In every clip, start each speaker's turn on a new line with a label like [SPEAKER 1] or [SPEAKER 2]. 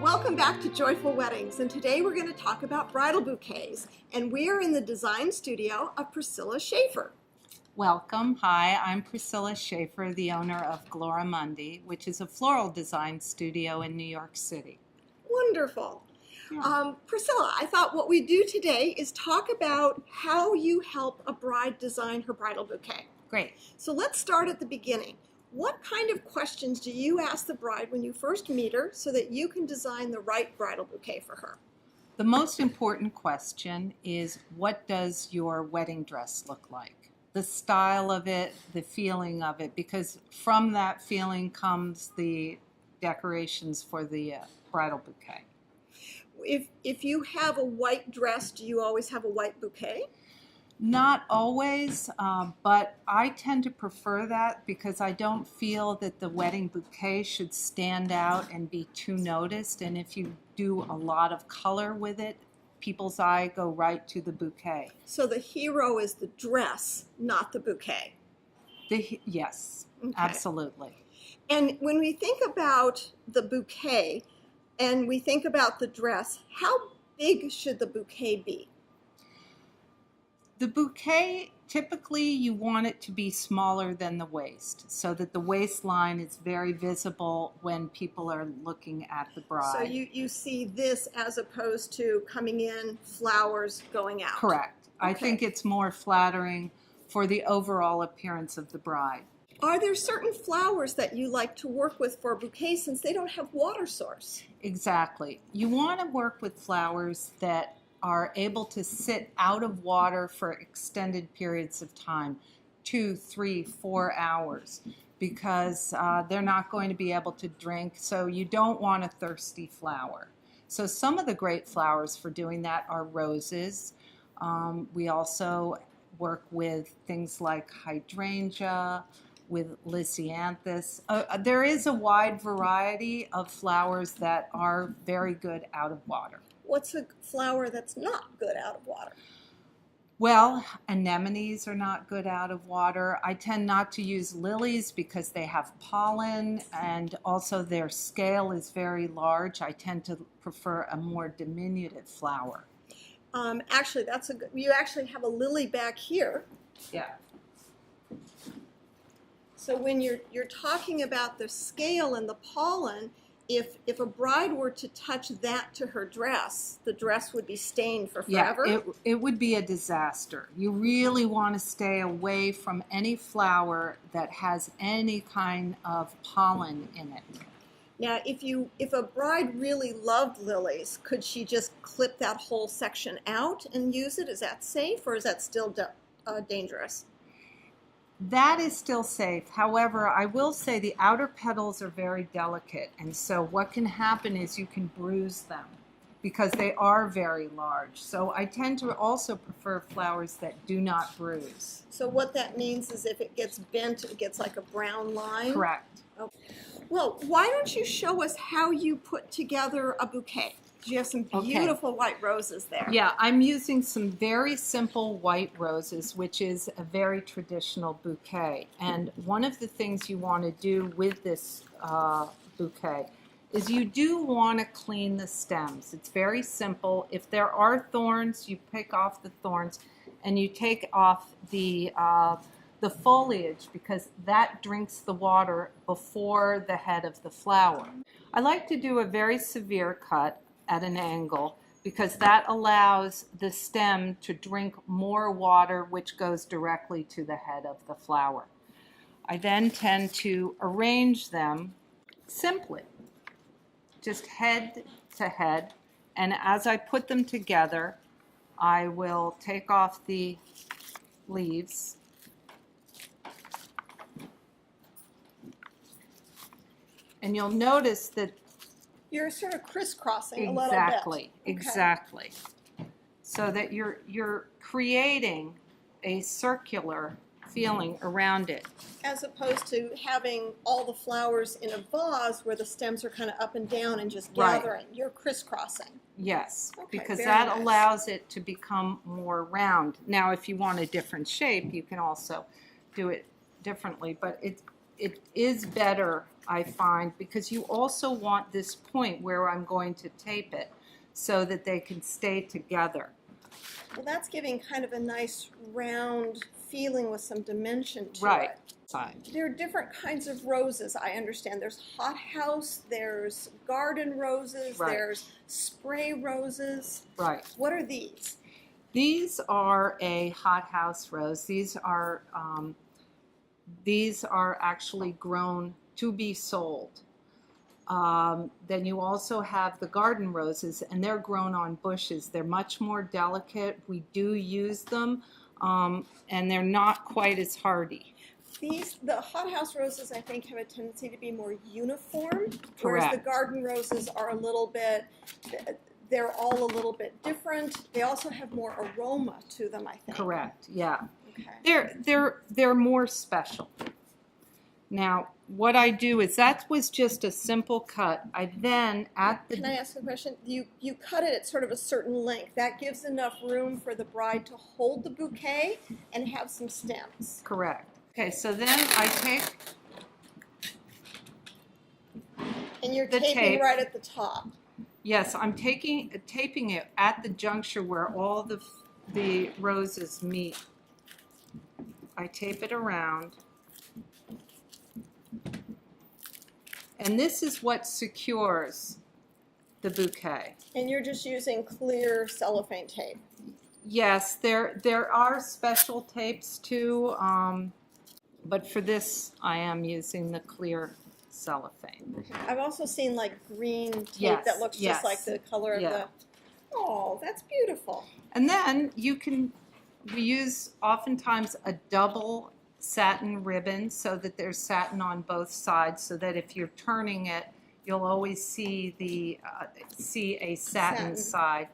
[SPEAKER 1] Welcome back to Joyful Weddings, and today we're going to talk about bridal bouquets, and we are in the design studio of Priscilla Schaefer.
[SPEAKER 2] Welcome. Hi, I'm Priscilla Schaefer, the owner of Gloramundi, which is a floral design studio in New York City.
[SPEAKER 1] Wonderful.
[SPEAKER 2] Yeah.
[SPEAKER 1] Priscilla, I thought what we do today is talk about how you help a bride design her bridal bouquet.
[SPEAKER 2] Great.
[SPEAKER 1] So let's start at the beginning. What kind of questions do you ask the bride when you first meet her so that you can design the right bridal bouquet for her?
[SPEAKER 2] The most important question is, what does your wedding dress look like? The style of it, the feeling of it, because from that feeling comes the decorations for the bridal bouquet.
[SPEAKER 1] If you have a white dress, do you always have a white bouquet?
[SPEAKER 2] Not always, but I tend to prefer that because I don't feel that the wedding bouquet should stand out and be too noticed. And if you do a lot of color with it, people's eye go right to the bouquet.
[SPEAKER 1] So the hero is the dress, not the bouquet.
[SPEAKER 2] Yes,
[SPEAKER 1] Okay.
[SPEAKER 2] Absolutely.
[SPEAKER 1] And when we think about the bouquet and we think about the dress, how big should the bouquet be?
[SPEAKER 2] The bouquet, typically you want it to be smaller than the waist so that the waistline is very visible when people are looking at the bride.
[SPEAKER 1] So you see this as opposed to coming in, flowers going out.
[SPEAKER 2] Correct.
[SPEAKER 1] Okay.
[SPEAKER 2] I think it's more flattering for the overall appearance of the bride.
[SPEAKER 1] Are there certain flowers that you like to work with for a bouquet since they don't have water source?
[SPEAKER 2] Exactly. You want to work with flowers that are able to sit out of water for extended periods of time, 2, 3, 4 hours, because they're not going to be able to drink, so you don't want a thirsty flower. So some of the great flowers for doing that are roses. We also work with things like hydrangea, with lisianthus. There is a wide variety of flowers that are very good out of water.
[SPEAKER 1] What's a flower that's not good out of water?
[SPEAKER 2] Well, anemones are not good out of water. I tend not to use lilies because they have pollen and also their scale is very large. I tend to prefer a more diminutive flower.
[SPEAKER 1] Actually, you actually have a lily back here.
[SPEAKER 2] Yeah.
[SPEAKER 1] So when you're talking about the scale and the pollen, if a bride were to touch that to her dress, the dress would be stained for forever?
[SPEAKER 2] Yeah, it would be a disaster. You really want to stay away from any flower that has any kind of pollen in it.
[SPEAKER 1] Now, if a bride really loved lilies, could she just clip that whole section out and use it? Is that safe, or is that still dangerous?
[SPEAKER 2] That is still safe. However, I will say the outer petals are very delicate, and so what can happen is you can bruise them because they are very large. So I tend to also prefer flowers that do not bruise.
[SPEAKER 1] So what that means is if it gets bent, it gets like a brown line?
[SPEAKER 2] Correct.
[SPEAKER 1] Okay. Well, why don't you show us how you put together a bouquet? You have some beautiful white roses there.
[SPEAKER 2] Yeah, I'm using some very simple white roses, which is a very traditional bouquet. And one of the things you want to do with this bouquet is you do want to clean the stems. It's very simple. If there are thorns, you pick off the thorns and you take off the foliage because that drinks the water before the head of the flower. I like to do a very severe cut at an angle because that allows the stem to drink more water, which goes directly to the head of the flower. I then tend to arrange them simply, just head to head, and as I put them together, I will take off the leaves and you'll notice that
[SPEAKER 1] You're sort of crisscrossing a little bit.
[SPEAKER 2] Exactly, exactly. So that you're creating a circular feeling around it.
[SPEAKER 1] As opposed to having all the flowers in a vase where the stems are kind of up and down and just gathering. You're crisscrossing.
[SPEAKER 2] Yes,
[SPEAKER 1] Okay,
[SPEAKER 2] because
[SPEAKER 1] very
[SPEAKER 2] that
[SPEAKER 1] nice.
[SPEAKER 2] allows it to become more round. Now, if you want a different shape, you can also do it differently, but it is better I find, because you also want this point where I'm going to tape it so that they can stay together.
[SPEAKER 1] Well, that's giving kind of a nice round feeling with some dimension to
[SPEAKER 2] Right.
[SPEAKER 1] it.
[SPEAKER 2] Side.
[SPEAKER 1] There are different kinds of roses, I understand. There's hothouse, there's garden roses,
[SPEAKER 2] Right.
[SPEAKER 1] there's spray roses.
[SPEAKER 2] Right.
[SPEAKER 1] What are these?
[SPEAKER 2] These are a hothouse rose. These are actually grown to be sold. Then you also have the garden roses, and they're grown on bushes. They're much more delicate. We do use them, and they're not quite as hardy.
[SPEAKER 1] The hothouse roses, I think, have a tendency to be more uniform,
[SPEAKER 2] Correct.
[SPEAKER 1] whereas the garden roses are a little bit, they're all a little bit different. They also have more aroma to them, I think.
[SPEAKER 2] Correct, yeah.
[SPEAKER 1] Okay.
[SPEAKER 2] They're more special. Now, what I do is, that was just a simple cut. I then,
[SPEAKER 1] Can I ask a question? You cut it at sort of a certain length. That gives enough room for the bride to hold the bouquet and have some stems.
[SPEAKER 2] Correct. Okay, so then I take
[SPEAKER 1] And you're
[SPEAKER 2] the
[SPEAKER 1] taping
[SPEAKER 2] tape.
[SPEAKER 1] right at the top.
[SPEAKER 2] Yes, I'm taping it at the juncture where all the roses meet. I tape it around. And this is what secures the bouquet.
[SPEAKER 1] And you're just using clear cellophane tape.
[SPEAKER 2] Yes, there are special tapes too, but for this I am using the clear cellophane.
[SPEAKER 1] I've also seen like green tape
[SPEAKER 2] Yes,
[SPEAKER 1] that looks
[SPEAKER 2] yes,
[SPEAKER 1] just like the color of
[SPEAKER 2] yeah.
[SPEAKER 1] the. Oh, that's beautiful.
[SPEAKER 2] And then we use oftentimes a double satin ribbon so that there's satin on both sides, so that if you're turning it, you'll always see a satin side.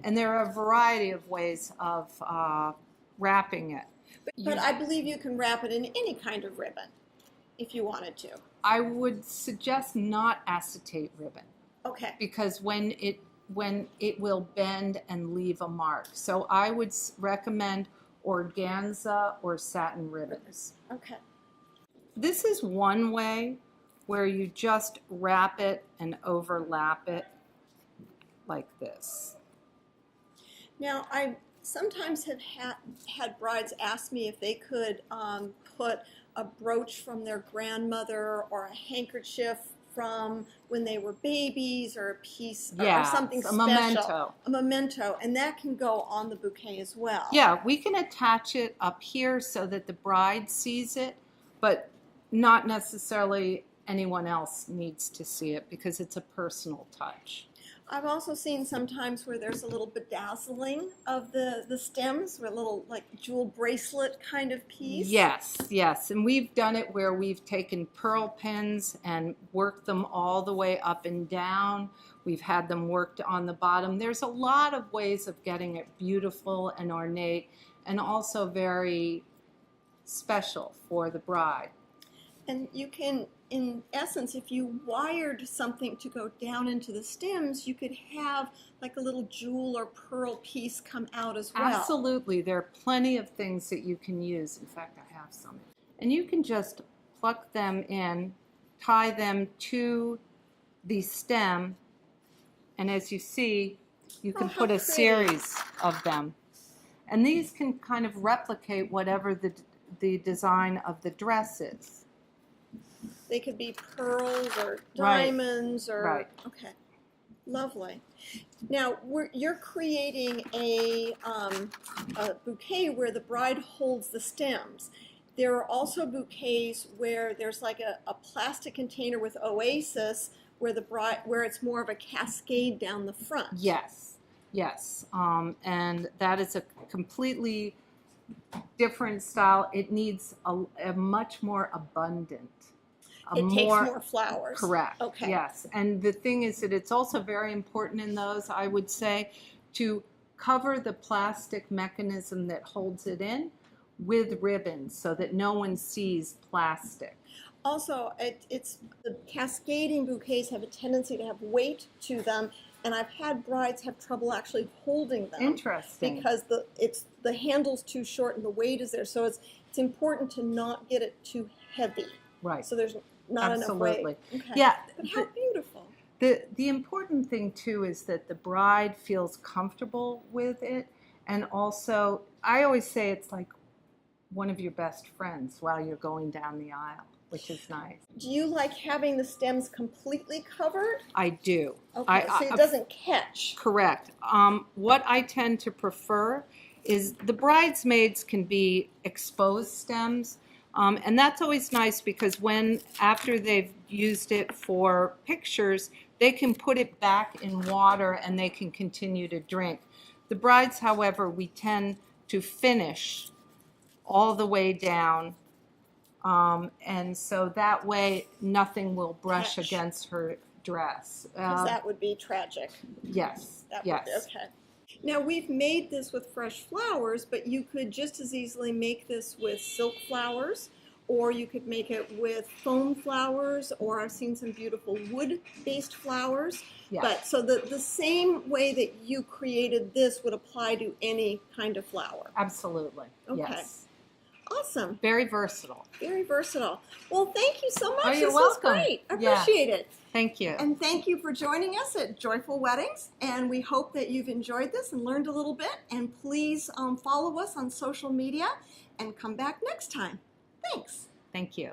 [SPEAKER 2] And there are a variety of ways of wrapping it.
[SPEAKER 1] But I believe you can wrap it in any kind of ribbon if you wanted to.
[SPEAKER 2] I would suggest not acetate ribbon,
[SPEAKER 1] Okay.
[SPEAKER 2] because when it will bend and leave a mark. So I would recommend organza or satin ribbons.
[SPEAKER 1] Okay.
[SPEAKER 2] This is one way where you just wrap it and overlap it like this.
[SPEAKER 1] Now, I sometimes have had brides ask me if they could put a brooch from their grandmother or a handkerchief from when they were babies, or a piece or something special.
[SPEAKER 2] Memento.
[SPEAKER 1] A memento, and that can go on the bouquet as well.
[SPEAKER 2] Yeah, we can attach it up here so that the bride sees it, but not necessarily anyone else needs to see it, because it's a personal touch.
[SPEAKER 1] I've also seen sometimes where there's a little bedazzling of the stems, or a little like jewel bracelet kind of piece.
[SPEAKER 2] Yes, yes. And we've done it where we've taken pearl pins and worked them all the way up and down. We've had them worked on the bottom. There's a lot of ways of getting it beautiful and ornate, and also very special for the bride.
[SPEAKER 1] And you can, in essence, if you wired something to go down into the stems, you could have like a little jewel or pearl piece come out as well.
[SPEAKER 2] Absolutely. There are plenty of things that you can use. In fact, I have some. And you can just pluck them in, tie them to the stem, and as you see, you can put a series of them. And these can kind of replicate whatever the design of the dress is.
[SPEAKER 1] They could be pearls or diamonds or
[SPEAKER 2] Right.
[SPEAKER 1] Okay, lovely. Now you're creating a bouquet where the bride holds the stems. There are also bouquets where there's like a plastic container with oasis where it's more of a cascade down the front.
[SPEAKER 2] Yes, yes, and that is a completely different style. It needs a much more abundant.
[SPEAKER 1] It takes more flowers.
[SPEAKER 2] Correct.
[SPEAKER 1] Okay.
[SPEAKER 2] Yes. And the thing is that it's also very important in those, I would say, to cover the plastic mechanism that holds it in with ribbons so that no one sees plastic.
[SPEAKER 1] Also, the cascading bouquets have a tendency to have weight to them, and I've had brides have trouble actually holding them.
[SPEAKER 2] Interesting.
[SPEAKER 1] Because the handle's too short and the weight is there. So it's important to not get it too heavy.
[SPEAKER 2] Right.
[SPEAKER 1] So there's not
[SPEAKER 2] Absolutely.
[SPEAKER 1] enough weight. Okay.
[SPEAKER 2] Yeah.
[SPEAKER 1] But how beautiful.
[SPEAKER 2] The important thing too is that the bride feels comfortable with it, and also I always say it's like one of your best friends while you're going down the aisle, which is nice.
[SPEAKER 1] Do you like having the stems completely covered?
[SPEAKER 2] I do.
[SPEAKER 1] Okay, so it doesn't catch.
[SPEAKER 2] Correct. What I tend to prefer is the bridesmaids can be exposed stems, and that's always nice because when after they've used it for pictures, they can put it back in water and they can continue to drink. The brides, however, we tend to finish all the way down, and so that way nothing will brush
[SPEAKER 1] Catch.
[SPEAKER 2] against her dress.
[SPEAKER 1] Because that would be tragic.
[SPEAKER 2] Yes,
[SPEAKER 1] That
[SPEAKER 2] yes.
[SPEAKER 1] would be, okay. Now we've made this with fresh flowers, but you could just as easily make this with silk flowers, or you could make it with foam flowers, or I've seen some beautiful wood-based flowers.
[SPEAKER 2] Yeah.
[SPEAKER 1] But so the same way that you created this would apply to any kind of flower.
[SPEAKER 2] Absolutely.
[SPEAKER 1] Okay.
[SPEAKER 2] Yes.
[SPEAKER 1] Awesome.
[SPEAKER 2] Very versatile.
[SPEAKER 1] Very versatile. Well, thank you so much.
[SPEAKER 2] Oh, you're
[SPEAKER 1] this
[SPEAKER 2] welcome.
[SPEAKER 1] was great. I
[SPEAKER 2] Yeah.
[SPEAKER 1] appreciate it.
[SPEAKER 2] Thank you.
[SPEAKER 1] And thank you for joining us at Joyful Weddings. And we hope that you've enjoyed this and learned a little bit. And please follow us on social media and come back next time. Thanks.
[SPEAKER 2] Thank you.